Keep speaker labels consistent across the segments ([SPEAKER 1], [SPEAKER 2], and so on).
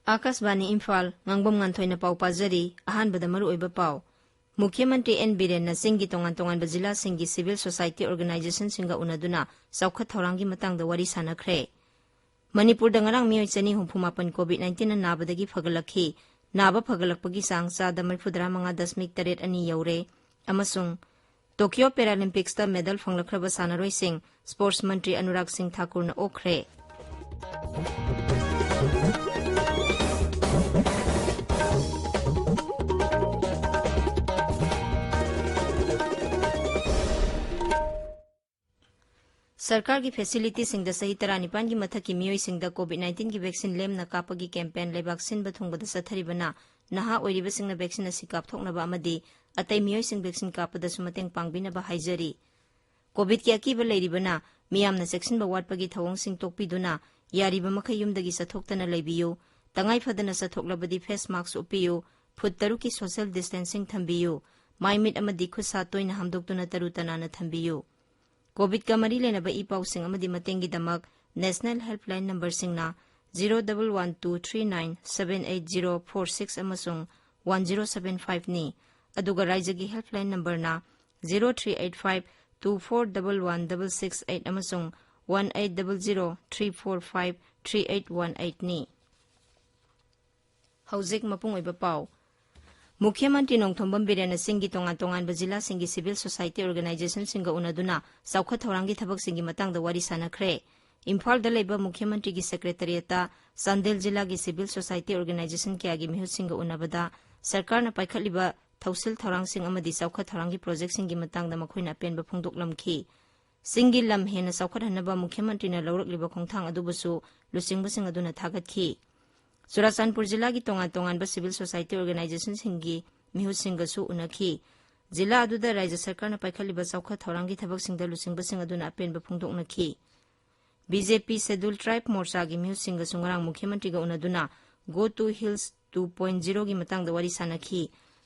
[SPEAKER 1] Akasbani Imphal Ngangbam Nganthoi na pau pazari ahanbada maru oiba pau. Mukhyamantri N Biren na singi tongan bazila singi civil society organization singa unaduna saukhat thaurangi matangda wari sanakre. Manipur da ngarang miyoi chani humpumapan COVID-19 na nabadagi fagalakhi. Naba fagalakpagi sang sa da marfudra mga dasmik taret ani yaure. Amasung Tokyo Paralympics ta medal fanglakraba sanaroi sing Sports Mantri Anurag Singh Thakur na okre. सरकार की facility Singh the सही तरह निपान की मथा की मियोई Singh the कोविड-19 की vaccine लेम न कापगी campaign लेबाक सिन बथुंग द सथरिबना नहा ओइरिब सिंह न वैक्सीन असि कापथोकनबा अमदी अतै मियोई सिंह वैक्सीन कापद सुमतेंग पांगबिनबा हाइजरी कोविड की अकीब लैरिबना मियामना सेक्शन बवाटपगी थवंग सिंह तोकपिदुना यारिबा मखै युमदगी सथोक्तना लैबियु तंगाई फदना सथोकलबदी फेस मास्क उपियु फुट तरु की सोशल डिस्टेंसिंग थंबियु माइमिट अमदी खुसा तोइना हमदोक्तुना तरु तनाना थंबियु कोविड का मरी लेनब इपाउ सिंह अमदी मतेंगी दमक नेशनल हेल्पलाइन नंबर सिंगना 01123978046 अमसुंग 1075 नि अदुगा राज्यगी हेल्पलाइन नंबर ना 0385241168 अमसुंग 180034538818 नि हौजिक मपुंग ओइबा पाउ मुख्यमंत्री नोंथोंबम बिरेन सिंगी तोंगान जिला सिंगी सिविल सोसाइटी ऑर्गेनाइजेशन सिंगा उनदुना साउखत थौरांगी थबक सिंगी मतंगदा वारी सानखरे इम्फाल द लेबा मुख्यमंत्री की सेक्रेटरीता संदेल जिला की सिविल सोसाइटी ऑर्गेनाइजेशन के आगे मिहु सिंगा उनबदा सरकार न पाइखलिबा थौसिल थौरांग सिंग अमदी साउखत थौरांगी प्रोजेक्ट सिंगी मतंगदा मखोइना पेनबा फोंदोकलमखी सिंगी लम हेना साउखत हनबा मुख्यमंत्री न लौरकलिबा खोंथांग अदुबसु लुसिंगबा सिंग अदुना थागतखी चुराचानपुर जिला की तोंगान सिविल सोसाइटी ऑर्गेनाइजेशन सिंगी मिहु सिंगसु उनखी जिला अदुदा राज्य सरकार न पाइखलिबा चौखा थौरांगी थबक सिंगदा लुसिंगबा सिंग अदुना अपेनबा फोंदोकनखी बीजेपी शेड्यूल ट्राइब मोर्चा की मिहु सिंगसु ngarang मुख्यमंत्री गा उनदुना गो टू हिल्स 2.0 की मतंगदा वारी सानखी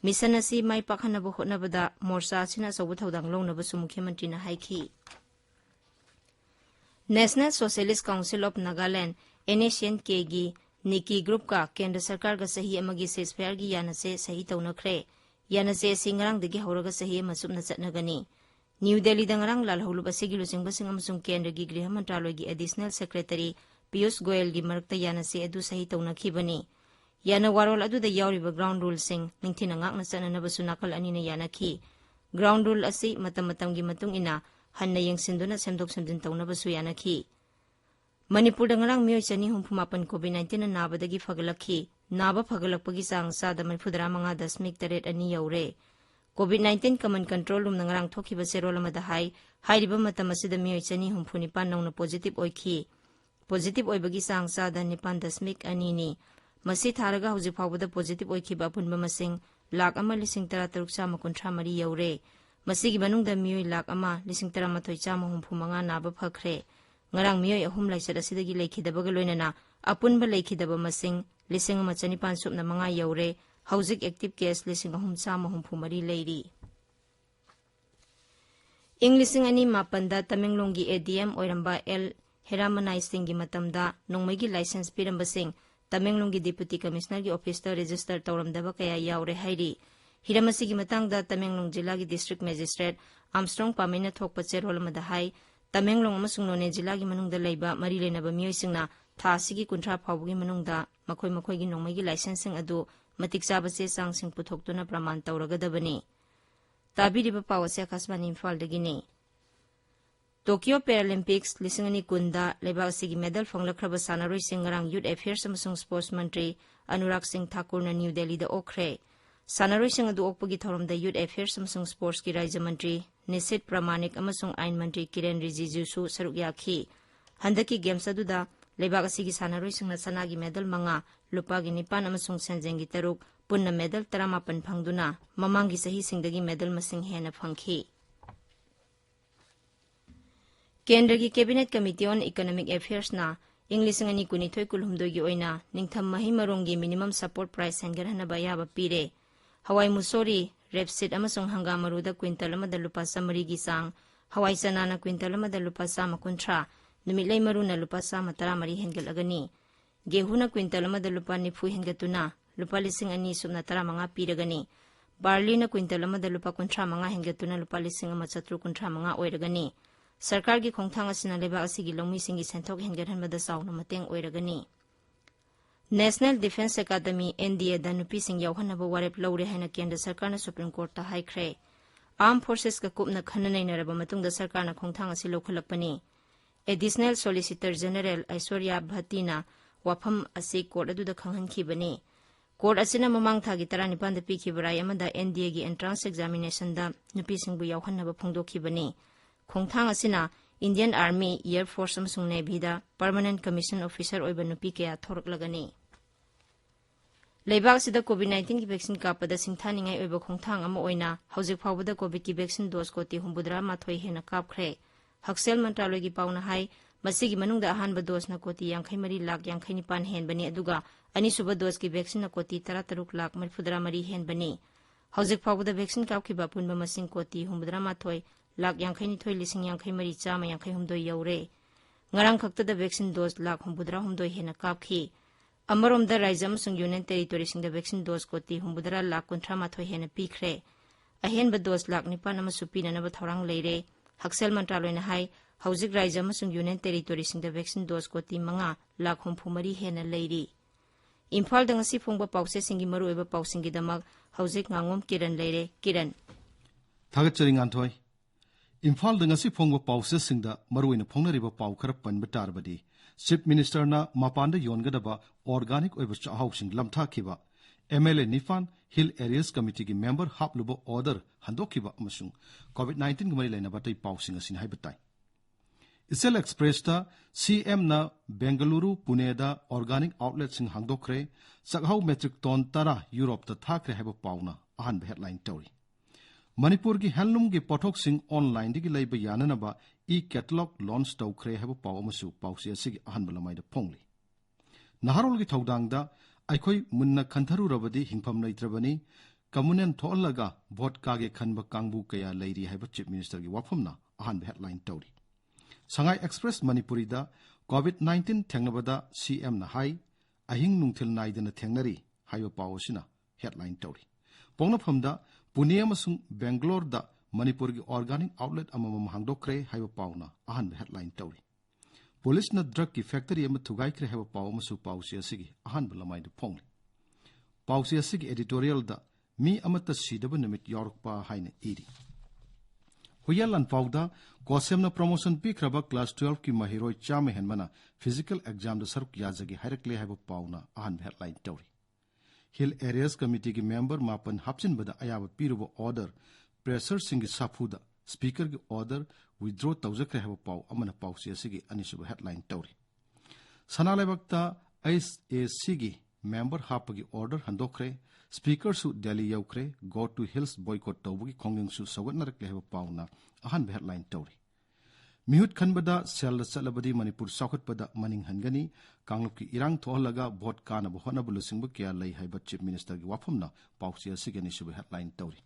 [SPEAKER 1] मिशन असि माइ पाखनबा होटनबदा मोर्चा सिना सबु थौदांग लौनबसु मुख्यमंत्री न हाइखी National Socialist Council of Nagaland NSN के गी निकी ग्रुप का केंद्र सरकार का सही अमगी सेसफेयर की यानसे सही तौनखरे यानसे सिंगरांग दगी हौरगा सही मसुबना चटनगनी न्यू दिल्ली दंगरांग लालहौलुब असिगी लुसिंगबसिंग अमसुंग केंद्र की गृह मंत्रालय की एडिशनल सेक्रेटरी पीयूष गोयल की मरक्ता यानसे अदु सही तौनखिबनी याना वारोल अदुदा यावरिबा ग्राउंड रूल सिंग निंथिना ngakna चननबसु नाकल अनिना यानखी ग्राउंड रूल असि मतम मतम की मतुंग इना हन्ना यंगसिंदुना सेमदोक सेमदिन तौनबसु यानखी मणिपुर दंगरांग मियोई चनी हुंफुमापन कोविड-19 ना नाबदगी फगलखी नाबा फगलकपगी चांग सादा मरफुदरा मंगा दशमिक तरेट अनि you're covid common control room दंगरांग थोखिबा सेरोल अमदा हाइरिबा मतम असिदा मियोई चनी हुंफुनिपान नौना पॉजिटिव ओइखी पॉजिटिव ओइबगी चांग सादा 9.2 नि मसी थारगा हौजिक फावबदा positive ओइखिबा पुनबा मसिंग 1,63,953 you're मसीगी मनुंगदा मियोई 1,13,13,35 Naba Fakhre ngarang miyoi ahum laisat asidagi leikhidabaga loinana apunba leikidaba masing 1,500 yaure hauzik active case 1,334 leiri English ani mapanda Tamenglonggi ADM oiramba L Heramanai Singh gi matamda nongmagi license piramba sing Tamenglonggi deputy commissioner gi office ta register tawramdaba kaya yaure hairi hiramasi gi matangda Tamenglong jilla gi district magistrate Armstrong Pamena thokpa cherol madahai Tamenglong amasung None जिला की मनुंगदा लैबा मरी लेनबा मियोइसिंगना थासिगी कुंथ्रा फावगी मनुंगदा मखोय मखोयगी नोंमैगी licensing अदु मतिक चाबा चे चांगसिंग पुथोक्तुना प्रमाण तौरगदबनी ताबिरिबा Pawase Akashvani Imphal दगिनी Tokyo Paralympics 2020 दा लेबासिगी medal फंगलखरबा सानारोइसिंग ngarang youth affairs amasung sports मंत्री अनुराग सिंह ठाकुर ना new Delhi दा ओखरे सानारोइसिंग अदु ओकपगी थौरमदा youth affairs amasung sports की राज्य मंत्री निसित प्रामाणिक अमसुंग आइन मंत्री किरण रिजिजूसु सरुक याखी हंदकी गेम्स अदुदा लेबाग असिगी सानारोइसिंगना सनागी मेडल 5 लुपागी 9 अमसुंग सेंजेंगी 3 पुन्ना मेडल 15 फंगदुना ममांगी सही सिंगदगी मेडल मसिंग हेना फंखी केंद्र की cabinet committee on economic affairs ना इंग्लिश अंगनी कुनिथोय कुलहुमदोय की ओइना निंगथम मही मरोंगी मिनिमम सपोर्ट प्राइस हेंगरहनबा याबा पीरे हवाई मुसोरी रेपसीड अमसुंग हंगाम मरुदा क्विंटल अमदा लुपा समरी की सांग हवाई चनाना क्विंटल अमदा लुपा 150 नुमित लई मरुना लुपा 130 हेंगलगनी गेहूना क्विंटल अमदा लुपा निफु हेंगतुना लुपा लिसिंग अनि सुबना 15 पीरगनी बार्लीना क्विंटल अमदा लुपा 35 हेंगतुना लुपा लिसिंग अमा 735 ओइरगनी सरकार की खोंथांग असिना लेबा असिगी लौमीसिंगी सेंथोक हेंगरहनबदा साउना mateंग ओइरगनी नेशनल डिफेंस एकेडमी एनडीए दा नुपीसिंग यावहनबा वारेप लौरे हाइना केंद्र सरकारना सुप्रीम कोर्ट ता हाइख्रे आर्म फोर्सेस का कुपना खननैनरबा मतुंगदा सरकारना खोंथांग असि लौखलकपनी एडिशनल सॉलिसिटर जनरल ऐश्वर्या भट्टीना वाफम असि कोर्ट अदुदा खंगहनखिबनी कोर्ट असिना ममांग थागी 19 दा पीखिबराय अमदा एनडीए गी एंट्रांस एग्जामिनेशन दा नुपीसिंगबु यावहनबा फोंदोखिबनी खोंथांग असिना इंडियन आर्मी एयर फोर्स अमसुंग नेवी दा परमानेंट कमीशन ऑफिसर ओइबा नुपी कया थोरकलगनी लेबाक सिदा कोविड-19 की वैक्सीन कापदा सिंथानिंगाई ओइबा खोंथांग अमा ओइना हौजिक फावबदा कोविड की वैक्सीन डोज कोटी 83 हेना कापख्रे हक्सेल मंत्रालय की पाउना हाई मसिगी मनुंगदा अहानबा डोज ना कोटी 53 लाख 59 हेनबनी अदुगा अनिसुबा डोज की वैक्सीन ना कोटी 33 लाख 43 हेनबनी हौजिक फावबदा वैक्सीन कापखिबा पुनबा मसिंग कोटी 83 lakh 52 लिसिंग 53 Chama 52 you're ngarang khakta da vaccine dose lakh 73 hena kapkhi amarom da राज्य अमसुंग यूनियन टेरिटोरी सिंग दा वैक्सीन डोज कोटी 73 लाख 38 हेना पीख्रे अहेनबा डोज लाख 9 अमसु पीननबा थौरांग लेरे हक्सेल मंत्रालयना हाई हौजिक राज्य अमसुंग यूनियन टेरिटोरी सिंग दा वैक्सीन डोज कोटी 5 लाख 63 हेना लेरी इम्फाल दा ngasi phongba pause singi maru eba pausingi damak hauzik ngangom kiran leire kiran
[SPEAKER 2] thagachari nganthoi Imphal da ngasi phongba pause singda maruina phongnariba pau khara panba tarbadi Chief Minister na mapanda yongadaba organic oiba chahausing lamtha khiba MLA Nifan Hill Areas Committee ki member hapluba order handokhiba amasung COVID-19 gmari laina batai pausing asin haibatai Isel Express ta CM na Bengaluru Pune da organic outlet sing hangdokre sakhau metric ton tara Europe ta thakre haiba pauna ahan headline tori Manipur की handloom की पोथोक Singh online की लाइब याननबा ई catalogue launch तौख्रे है पाव अमसु पाउसी असिगी अहनब लमाइद फोंगली नहारोल की थौदांगदा अखोई Munna खंथरुरबदी हिंफम लैत्रबनी communion थोलगा vote कागे खनब कांगबु कया Larry है chief minister की वाफमना अहनब हेडलाइन तौरी संगाई एक्सप्रेस मणिपुरी दा कोविड-19 थेंगनबदा सीएम ना हाई अहिंग नुंगथिल नाइदना थेंगनरी हाइबा पावसिना हेडलाइन तौरी पोंगनफमदा पुणे अमसुंग बेंगलोर दा मणिपुर की ऑर्गेनिक आउटलेट अमम हांगदोक्रे हाइबा पाउना अहन हेडलाइन तौरी पुलिस न ड्रग की फैक्ट्री अम थुगाइक्रे हाइबा पाउ अमसु पाउसी असिगी अहन लमाइद फोंगली पाउसी असिगी एडिटोरियल दा मी अमत सीदब निमित यौरकपा हाइने इरी हुयालन पाउदा कोसेमना प्रमोशन पीख्रबा क्लास 12 की महिरोय चामे हेनमना फिजिकल एग्जाम दा सरुक याजगी हाइरकले हाइबा पाउना अहन हेडलाइन तौरी Hill Areas Committee की मेंबर मापन हापसिन बदा अयाब पीरुबो ऑर्डर प्रेशर सिंह साफुदा स्पीकर की ऑर्डर विथड्रॉ तौजख्रे है पाउ अमन पाउसी असिगी अनिसुब हेडलाइन तौरी सनालेबक्ता SAC की मेंबर हाप की ऑर्डर हंदोख्रे स्पीकर सु दिल्ली यौख्रे गो टू हिल्स बॉयकॉट तौबगी खोंगिंग सु सवगनरकले है पाउना अहन हेडलाइन तौरी मिहुत खनबदा सेल चलबदी मणिपुर साखुतपदा मनिंग हनगनी कांगलुप की इरांग थोहलगा भोट कानब होनब लुसिंगब किया लई हाइबा चीफ मिनिस्टर की वाफमना पाउसी असिगनि सुब हेडलाइन तौरी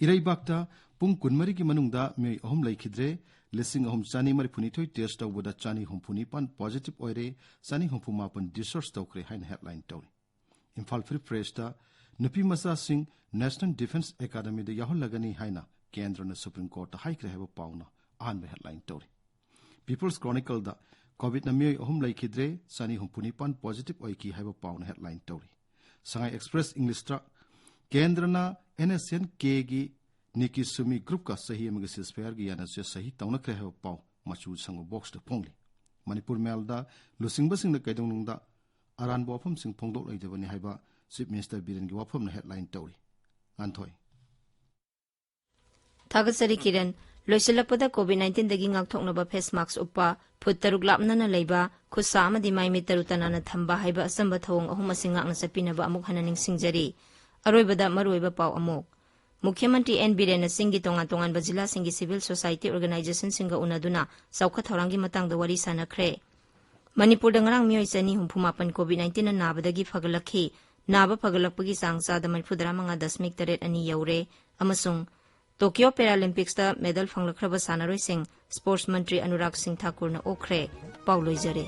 [SPEAKER 2] इरैबाक्ता पुंग कुनमरी की मनुंगदा मे अहम लैखिद्रे लिसिंग अहम चानी मरि फुनिथोय टेस्ट तौबदा चानी हम फुनिपान पॉजिटिव ओइरे चानी हम फुमापन डिसोर्स तौख्रे हाइन हेडलाइन तौरी इम्फाल फ्री प्रेस ता नुपी मसा सिंह नेशनल डिफेंस एकेडमी द याहलगनी हाइना केंद्र न सुप्रीम कोर्ट हाइक्रे हेबा पाउना अहन हेडलाइन तौरी पीपल्स क्रॉनिकल दा कोविड नमियोय अहम लैखिद्रे चानी हम फुनिपान पॉजिटिव ओइकी हाइबा पाउना हेडलाइन तौरी संगाई एक्सप्रेस इंग्लिश ता केंद्रना NSN के गी निकी सुमी ग्रुप का सही अमगे सिस्फेयर की याना से सही तौनक्रे है पाउ मचू संग बॉक्स द फोंगली मणिपुर मेलदा लुसिंग बसिंग द कैदोंनुंगदा अरान बॉफम सिंग फोंगदोक लैदबनी हाइबा चीफ मिनिस्टर बिरेन की वाफम हेडलाइन तौरी अंथोय
[SPEAKER 1] थागसरी किरण लोइसलपदा कोविड-19 दगी ngakthoknaba face mask uppa phut taruk lapnana leiba khusa amadi mai mi tarutanana thamba haiba asamba thawong ahum asinga ngna sapinaba amuk hananing singjari aroibada maroiba paw amuk मुख्यमंत्री एन बीरेन सिंह तोंगान तोंगान जिला Singh civil society organisation Singh उनादुना सौखा थौरांगी मतंग वरी सानख्रे मणिपुर दंगरांग मियोय चनी हुंफुमापन कोविड-19 नाबदगी फगलखी नाबा फगलपगी चांग चादा 47.8 यौरे अमसुंग टोक्यो पैरालंपिक्स दा मेडल फंगलखरबा सानारोय सिंह स्पोर्ट्स मंत्री अनुराग सिंह ठाकुर न ओखरे पाउलोइजरे